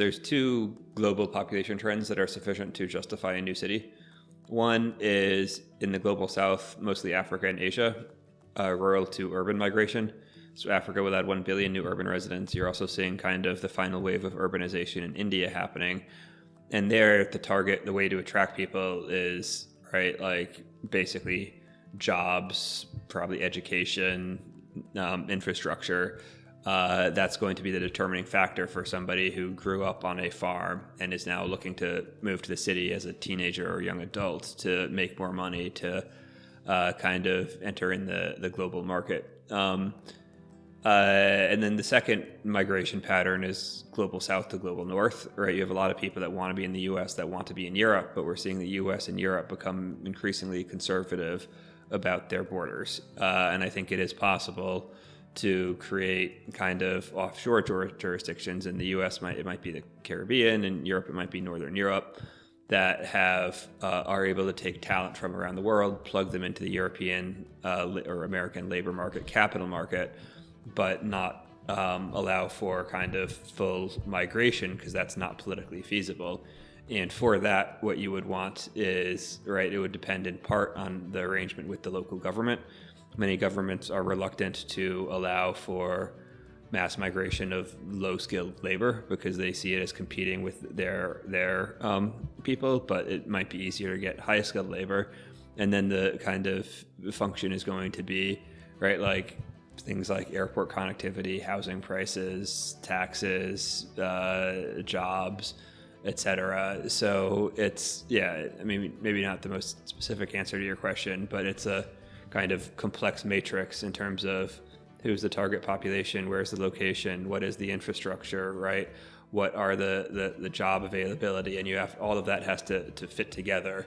There's two global population trends that are sufficient to justify a new city. One is in the global south, mostly Africa and Asia, rural to urban migration. So Africa will add 1 billion new urban residents. You're also seeing kind of the final wave of urbanization in India happening. And there, the way to attract people is, right, like basically jobs, probably education, infrastructure. That's going to be the determining factor for somebody who grew up on a farm and is now looking to move to the city as a teenager or young adult to make more money, to kind of enter in the global market. And then the second migration pattern is global south to global north, right? You have a lot of people that want to be in the U.S. that want to be in Europe, but we're seeing the U.S. and Europe become increasingly conservative about their borders. And I think it is possible to create kind of offshore jurisdictions. In the U.S., it might be the Caribbean, and Europe, it might be Northern Europe, that are able to take talent from around the world, plug them into the European or American labor market, capital market, but not allow for kind of full migration, because that's not politically feasible. And for that, what you would want is, right, it would depend in part on the arrangement with the local government. Many governments are reluctant to allow for mass migration of low-skilled labor because they see it as competing with their people, but it might be easier to get high-skilled labor. And then the kind of function is going to be, right, like things like airport connectivity, housing prices, taxes, jobs, etc. So it's, I mean, maybe not the most specific answer to your question, but it's a kind of complex matrix in terms of who's the target population, where's the location, what is the infrastructure, right? What are the job availability? And all of that has to fit together